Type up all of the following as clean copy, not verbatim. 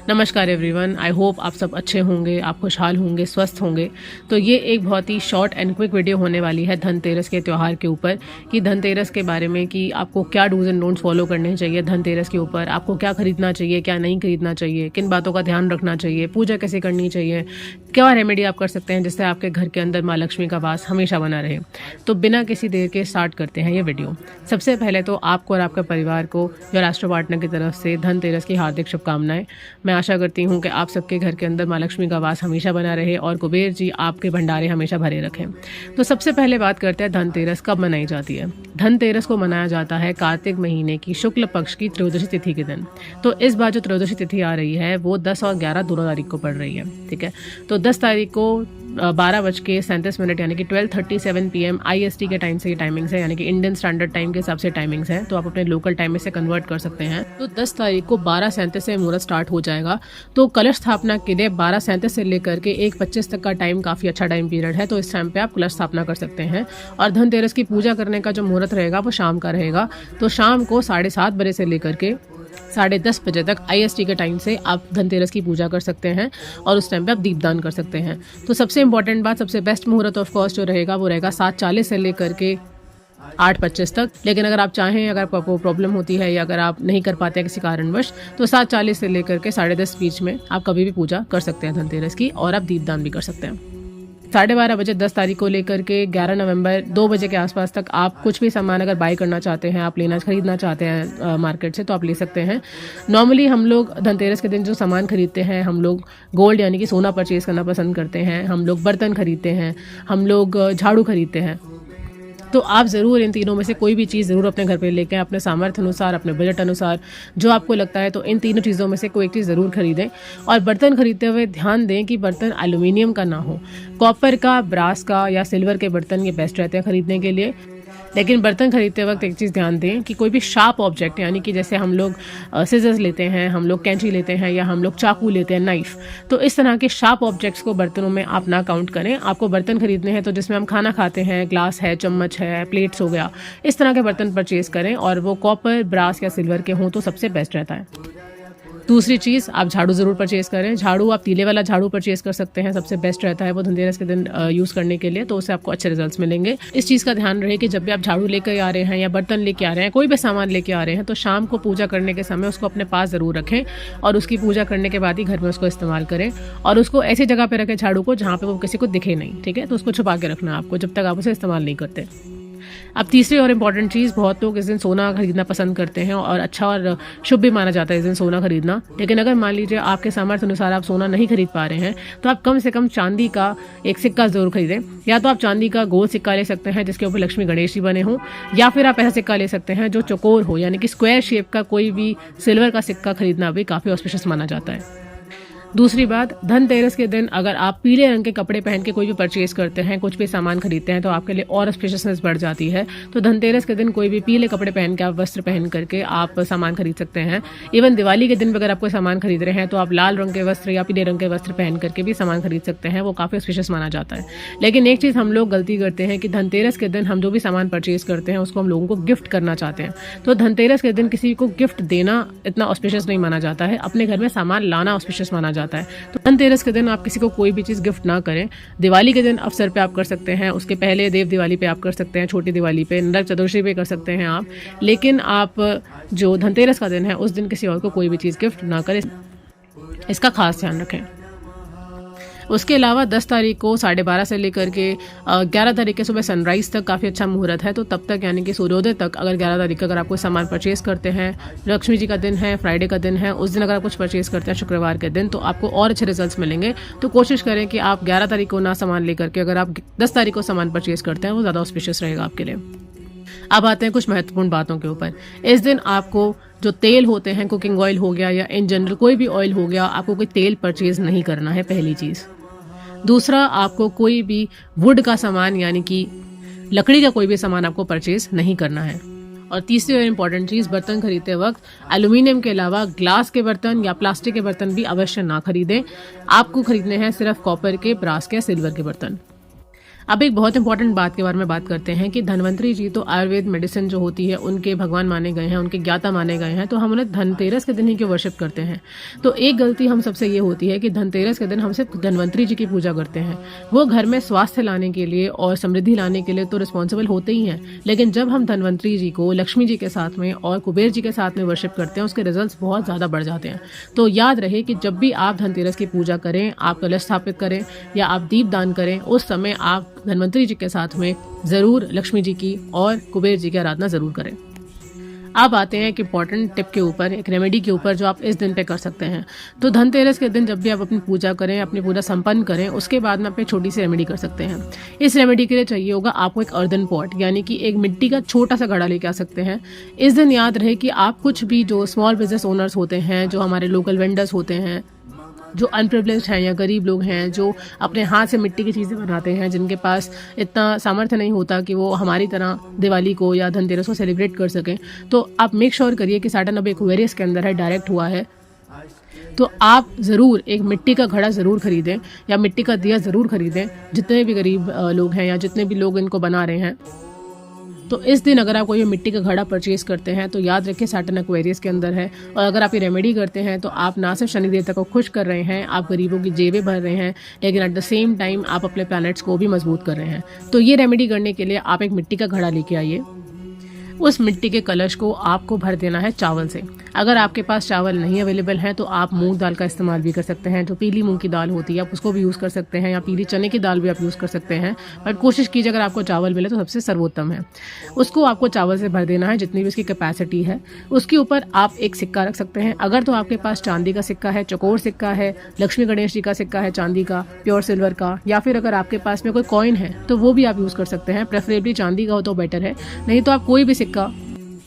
नमस्कार everyone, I hope आप सब अच्छे होंगे, आप खुशहाल होंगे, स्वस्थ होंगे। तो ये एक बहुत ही शॉर्ट एंड क्विक वीडियो होने वाली है धनतेरस के त्यौहार के ऊपर कि धनतेरस के बारे में कि आपको क्या डूज एंड डोंट्स फॉलो करने चाहिए धनतेरस के ऊपर, आपको क्या खरीदना चाहिए, क्या नहीं खरीदना चाहिए, किन बातों का ध्यान रखना चाहिए, पूजा कैसे करनी चाहिए, क्या रेमेडी आप कर सकते हैं जिससे आपके घर के अंदर माँ लक्ष्मी का वास हमेशा बना रहे। तो बिना किसी देर के स्टार्ट करते हैं ये वीडियो। सबसे पहले तो आपको और आपके परिवार को या राष्ट्र पार्टनर की तरफ से धनतेरस की हार्दिक शुभकामनाएं। मैं आशा करती हूँ कि आप सबके घर के अंदर माँ लक्ष्मी का वास हमेशा बना रहे और कुबेर जी आपके भंडारे हमेशा भरे रखें। तो सबसे पहले बात करते हैं धनतेरस कब मनाई जाती है। धनतेरस को मनाया जाता है कार्तिक महीने की शुक्ल पक्ष की त्रयोदशी तिथि के दिन। तो इस बार जो त्रयोदशी तिथि आ रही है वो 10 और 11 दोनों तारीख को पड़ रही है। ठीक है, तो 10 तारीख को 12:37 यानी कि 12:37 PM IST के टाइम से ये टाइमिंग्स है, यानी कि इंडियन स्टैंडर्ड टाइम के हिसाब से टाइमिंग्स है। तो आप अपने लोकल टाइम में से कन्वर्ट कर सकते हैं। तो 10 तारीख को 12:37 से मुहूर्त स्टार्ट हो जाएगा। तो कलश स्थापना के लिए 12:37 से लेकर के 1:25 तक का टाइम काफ़ी अच्छा टाइम पीरियड है। तो इस टाइम पे आप कलश स्थापना कर सकते हैं। और धनतेरस की पूजा करने का जो मुहूर्त रहेगा वो शाम का रहेगा। तो शाम को 7:30 बजे से लेकर के 10:30 बजे तक IST के टाइम से आप धनतेरस की पूजा कर सकते हैं और उस टाइम पे आप दीपदान कर सकते हैं। तो सबसे इंपॉर्टेंट बात, सबसे बेस्ट मुहूर्त ऑफ कोर्स जो रहेगा वो रहेगा 7:40 से लेकर के 8:25 तक। लेकिन अगर आप चाहें, अगर आपको प्रॉब्लम होती है या अगर आप नहीं कर पाते हैं किसी कारणवश, तो 7:40 से लेकर के 10:30 बीच में आप कभी भी पूजा कर सकते हैं धनतेरस की, और आप दीपदान भी कर सकते हैं। 12:30 बजे 10 तारीख को लेकर के 11 नवंबर 2 बजे के आसपास तक आप कुछ भी सामान अगर बाय करना चाहते हैं, आप खरीदना चाहते हैं मार्केट से, तो आप ले सकते हैं। नॉर्मली हम लोग धनतेरस के दिन जो सामान खरीदते हैं, हम लोग गोल्ड यानी कि सोना परचेज करना पसंद करते हैं, हम लोग बर्तन खरीदते हैं, हम लोग झाड़ू खरीदते हैं। तो आप ज़रूर इन तीनों में से कोई भी चीज़ ज़रूर अपने घर पे लेके आएं, अपने सामर्थ्य अनुसार, अपने बजट अनुसार, जो आपको लगता है। तो इन तीनों चीज़ों में से कोई एक चीज़ ज़रूर खरीदें। और बर्तन खरीदते हुए ध्यान दें कि बर्तन एल्युमिनियम का ना हो। कॉपर का, ब्रास का या सिल्वर के बर्तन ये बेस्ट रहते हैं खरीदने के लिए। लेकिन बर्तन खरीदते वक्त एक चीज़ ध्यान दें कि कोई भी शार्प ऑब्जेक्ट, यानी कि जैसे हम लोग सिजर्स लेते हैं, हम लोग कैंची लेते हैं, या हम लोग चाकू लेते हैं, नाइफ, तो इस तरह के शार्प ऑब्जेक्ट्स को बर्तनों में आप ना काउंट करें। आपको बर्तन खरीदने हैं तो जिसमें हम खाना खाते हैं, ग्लास है, चम्मच है, प्लेट्स हो गया, इस तरह के बर्तन परचेज करें और वो कॉपर, ब्रास या सिल्वर के हों तो सबसे बेस्ट रहता है। दूसरी चीज़, आप झाड़ू ज़रूर परचेज़ करें। झाड़ू आप तीले वाला झाड़ू परचेज़ कर सकते हैं, सबसे बेस्ट रहता है वो धनतेरस के दिन यूज़ करने के लिए, तो उससे आपको अच्छे रिजल्ट्स मिलेंगे। इस चीज़ का ध्यान रहे कि जब भी आप झाड़ू लेकर आ रहे हैं या बर्तन लेके आ रहे हैं, कोई भी सामान लेके आ रहे हैं, तो शाम को पूजा करने के समय उसको अपने पास ज़रूर रखें और उसकी पूजा करने के बाद ही घर में उसको इस्तेमाल करें। और उसको ऐसी जगह पर रखें झाड़ू को जहाँ पर वो किसी को दिखे नहीं। ठीक है, तो उसको छुपा के रखना आपको जब तक आप उसे इस्तेमाल नहीं करते। अब तीसरी और इम्पॉर्टेंट चीज़, बहुत लोग इस दिन सोना खरीदना पसंद करते हैं और अच्छा और शुभ भी माना जाता है इस दिन सोना खरीदना। लेकिन अगर मान लीजिए आपके सामर्थ्य अनुसार आप सोना नहीं खरीद पा रहे हैं, तो आप कम से कम चांदी का एक सिक्का जरूर खरीदें। या तो आप चांदी का गोल सिक्का ले सकते हैं जिसके ऊपर लक्ष्मी गणेश जी बने हों, या फिर आप ऐसा सिक्का ले सकते हैं जो चौकोर हो, यानी कि स्क्वायर शेप का कोई भी सिल्वर का सिक्का खरीदना भी काफ़ी ऑस्पिशियस माना जाता है। दूसरी बात, धनतेरस के दिन अगर आप पीले रंग के कपड़े पहन के कोई भी परचेज करते हैं, कुछ भी सामान खरीदते हैं, तो आपके लिए और स्पेशसनेस बढ़ जाती है। तो धनतेरस के दिन कोई भी पीले कपड़े पहन के, आप वस्त्र पहन करके आप सामान खरीद सकते हैं। इवन दिवाली के दिन भी अगर आप कोई सामान खरीद रहे हैं तो आप लाल रंग के वस्त्र या पीले रंग के वस्त्र पहन करके भी सामान खरीद सकते हैं, वो काफ़ी स्पेशस माना जाता है। लेकिन एक चीज़ हम लोग गलती करते हैं कि धनतेरस के दिन हम जो भी सामान परचेज करते हैं उसको हम लोगों को गिफ्ट करना चाहते हैं। तो धनतेरस के दिन किसी को गिफ्ट देना इतना ऑस्पिशियस नहीं माना जाता है, अपने घर में सामान लाना ऑस्पिशियस माना जाता है। तो धनतेरस के दिन आप किसी को कोई भी चीज़ गिफ्ट ना करें। दिवाली के दिन अवसर पे आप कर सकते हैं, उसके पहले देव दिवाली पे आप कर सकते हैं, छोटी दिवाली पे, नरक चतुर्दशी पे कर सकते हैं आप। लेकिन आप जो धनतेरस का दिन है उस दिन किसी और को कोई भी चीज़ गिफ्ट ना करें, इसका खास ध्यान रखें। उसके अलावा 10 तारीख को 12:30 से लेकर के 11 तारीख के सुबह सनराइज़ तक काफ़ी अच्छा मुहूर्त है। तो तब तक, यानी कि सूर्योदय तक, अगर 11 तारीख का अगर आप कोई सामान परचेज़ करते हैं, लक्ष्मी जी का दिन है, फ्राइडे का दिन है, उस दिन अगर आप कुछ परचेज़ करते हैं शुक्रवार के दिन, तो आपको और अच्छे रिजल्ट्स मिलेंगे। तो कोशिश करें कि आप 11 तारीख को ना सामान लेकर के अगर आप 10 तारीख को सामान परचेज़ करते हैं, वो ज़्यादा ऑस्पिशियस रहेगा आपके लिए। अब आते हैं कुछ महत्वपूर्ण बातों के ऊपर। इस दिन आपको जो तेल होते हैं, कुकिंग ऑयल हो गया या इन जनरल कोई भी ऑयल हो गया, आपको कोई तेल परचेज़ नहीं करना है, पहली चीज़। दूसरा, आपको कोई भी वुड का सामान, यानी कि लकड़ी का कोई भी सामान आपको परचेज नहीं करना है। और तीसरी और इम्पॉर्टेंट चीज़, बर्तन खरीदते वक्त एल्यूमिनियम के अलावा ग्लास के बर्तन या प्लास्टिक के बर्तन भी अवश्य ना खरीदें। आपको खरीदने हैं सिर्फ कॉपर के, ब्रास के, सिल्वर के बर्तन। अब एक बहुत इंपॉर्टेंट बात के बारे में बात करते हैं कि धन्वंतरी जी तो आयुर्वेद मेडिसिन जो होती है उनके भगवान माने गए हैं, उनके ज्ञाता माने गए हैं, तो हम उन्हें धनतेरस के दिन ही क्यों वर्शिप करते हैं। तो एक गलती हम सबसे ये होती है कि धनतेरस के दिन हम सिर्फ धन्वंतरी जी की पूजा करते हैं। वो घर में स्वास्थ्य लाने के लिए और समृद्धि लाने के लिए तो रिस्पॉन्सिबल होते ही हैं, लेकिन जब हम धन्वंतरी जी को लक्ष्मी जी के साथ में और कुबेर जी के साथ में वर्शिप करते हैं उसके रिजल्ट्स बहुत ज़्यादा बढ़ जाते हैं। तो याद रहे कि जब भी आप धनतेरस की पूजा करें, आप कलश स्थापित करें या आप दीप दान करें, उस समय आप धन्वंतरी जी के साथ में ज़रूर लक्ष्मी जी की और कुबेर जी की आराधना ज़रूर करें। अब आते हैं एक इंपॉर्टेंट टिप के ऊपर, एक रेमेडी के ऊपर जो आप इस दिन पे कर सकते हैं। तो धनतेरस के दिन जब भी आप अपनी पूजा करें, अपनी पूजा संपन्न करें, उसके बाद में आप एक छोटी सी रेमेडी कर सकते हैं। इस रेमेडी के लिए चाहिए होगा आपको एक अर्दन पॉट, यानी कि एक मिट्टी का छोटा सा घड़ा लेके आ सकते हैं। इस दिन याद रहे कि आप कुछ भी जो स्मॉल बिजनेस ओनर्स होते हैं, जो हमारे लोकल वेंडर्स होते हैं, जो अनप्रिविलेज्ड हैं या गरीब लोग हैं, जो अपने हाथ से मिट्टी की चीज़ें बनाते हैं, जिनके पास इतना सामर्थ्य नहीं होता कि वो हमारी तरह दिवाली को या धनतेरस को सेलिब्रेट कर सकें, तो आप मेक श्योर करिए कि साटन अब एक्वेरियस के अंदर है, डायरेक्ट हुआ है, तो आप ज़रूर एक मिट्टी का घड़ा ज़रूर खरीदें या मिट्टी का दिया ज़रूर खरीदें, जितने भी गरीब लोग हैं या जितने भी लोग इनको बना रहे हैं। तो इस दिन अगर आप कोई मिट्टी का घड़ा परचेज करते हैं तो याद रखिए साटन एक्वेरियस के अंदर है। और अगर आप ये रेमेडी करते हैं तो आप ना सिर्फ शनि देवता को खुश कर रहे हैं, आप गरीबों की जेबें भर रहे हैं, लेकिन एट द सेम टाइम आप अपने प्लैनेट्स को भी मजबूत कर रहे हैं। तो ये रेमेडी करने के लिए आप एक मिट्टी का घड़ा लेके आइए। उस मिट्टी के कलश को आपको भर देना है चावल से। अगर आपके पास चावल नहीं अवेलेबल हैं तो आप मूंग दाल का इस्तेमाल भी कर सकते हैं। जो पीली मूंग की दाल होती है आप उसको भी यूज़ कर सकते हैं, या पीली चने की दाल भी आप यूज़ कर सकते हैं, बट कोशिश कीजिए अगर आपको चावल मिले तो सबसे सर्वोत्तम है। उसको आपको चावल से भर देना है जितनी भी उसकी कैपेसिटी है। उसके ऊपर आप एक सिक्का रख सकते हैं। अगर तो आपके पास चांदी का सिक्का है, चकोर सिक्का है, लक्ष्मी गणेश जी का सिक्का है चांदी का, प्योर सिल्वर का, या फिर अगर आपके पास में कोई कॉइन है तो वो भी आप यूज़ कर सकते हैं। प्रेफरेबली चांदी का हो तो बेटर है, नहीं तो आप कोई भी सिक्का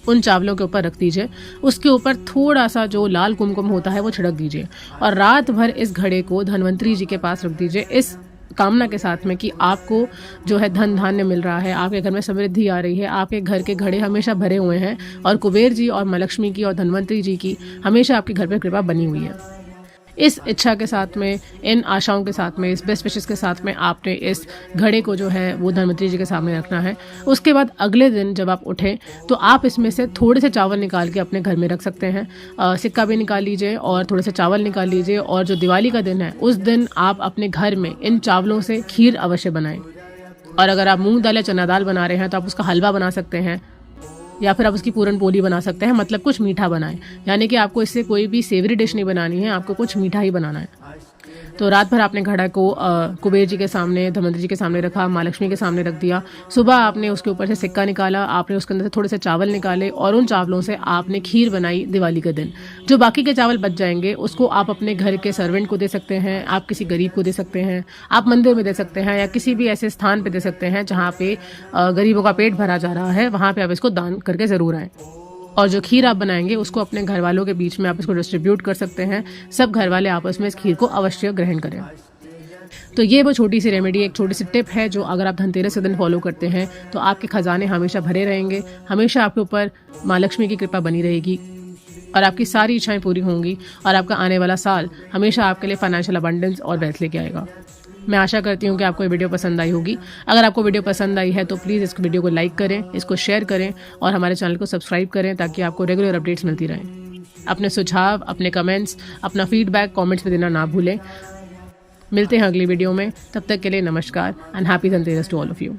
उन चावलों के ऊपर रख दीजिए। उसके ऊपर थोड़ा सा जो लाल कुमकुम होता है वो छिड़क दीजिए और रात भर इस घड़े को धन्वंतरी जी के पास रख दीजिए, इस कामना के साथ में कि आपको जो है धन धान्य मिल रहा है, आपके घर में समृद्धि आ रही है, आपके घर के घड़े हमेशा भरे हुए हैं और कुबेर जी और माँ लक्ष्मी की और धन्वंतरी जी की हमेशा आपके घर पर कृपा बनी हुई है। इस इच्छा के साथ में, इन आशाओं के साथ में, इस बेस्ट विशेस के साथ में आपने इस घड़े को जो है वो धन्वंतरी जी के सामने रखना है। उसके बाद अगले दिन जब आप उठें तो आप इसमें से थोड़े से चावल निकाल के अपने घर में रख सकते हैं। सिक्का भी निकाल लीजिए और थोड़े से चावल निकाल लीजिए, और जो दिवाली का दिन है उस दिन आप अपने घर में इन चावलों से खीर अवश्य बनाएं। और अगर आप मूंग दाल या चना दाल बना रहे हैं तो आप उसका हलवा बना सकते हैं, या फिर आप उसकी पूरन पोली बना सकते हैं, मतलब कुछ मीठा बनाएं। यानी कि आपको इससे कोई भी सेवरी डिश नहीं बनानी है, आपको कुछ मीठा ही बनाना है। तो रात भर आपने घड़ा को कुबेर जी के सामने, धन्वंतरी जी के सामने रखा, माँ लक्ष्मी के सामने रख दिया। सुबह आपने उसके ऊपर से सिक्का निकाला, आपने उसके अंदर से थोड़े से चावल निकाले और उन चावलों से आपने खीर बनाई दिवाली के दिन। जो बाकी के चावल बच जाएंगे उसको आप अपने घर के सर्वेंट को दे सकते हैं, आप किसी गरीब को दे सकते हैं, आप मंदिर में दे सकते हैं, या किसी भी ऐसे स्थान पे दे सकते हैं जहाँ पे गरीबों का पेट भरा जा रहा है, वहाँ पे आप इसको दान करके ज़रूर आएँ। और जो खीर आप बनाएंगे उसको अपने घर वालों के बीच में आप इसको डिस्ट्रीब्यूट कर सकते हैं। सब घर वाले आपस में इस खीर को अवश्य ग्रहण करें। तो ये वो छोटी सी रेमेडी, एक छोटी सी टिप है जो अगर आप धनतेरस के दिन फॉलो करते हैं तो आपके खजाने हमेशा भरे रहेंगे, हमेशा आपके ऊपर माँ लक्ष्मी की कृपा बनी रहेगी और आपकी सारी इच्छाएं पूरी होंगी, और आपका आने वाला साल हमेशा आपके लिए फाइनेंशियल अबंडेंस और वेल्थ लेके आएगा। मैं आशा करती हूँ कि आपको ये वीडियो पसंद आई होगी। अगर आपको वीडियो पसंद आई है तो प्लीज़ इस वीडियो को लाइक करें, इसको शेयर करें और हमारे चैनल को सब्सक्राइब करें ताकि आपको रेगुलर अपडेट्स मिलती रहें। अपने सुझाव, अपने कमेंट्स, अपना फीडबैक कमेंट्स में देना ना भूलें। मिलते हैं अगली वीडियो में, तब तक के लिए नमस्कार and happy Dhanteras to all of you.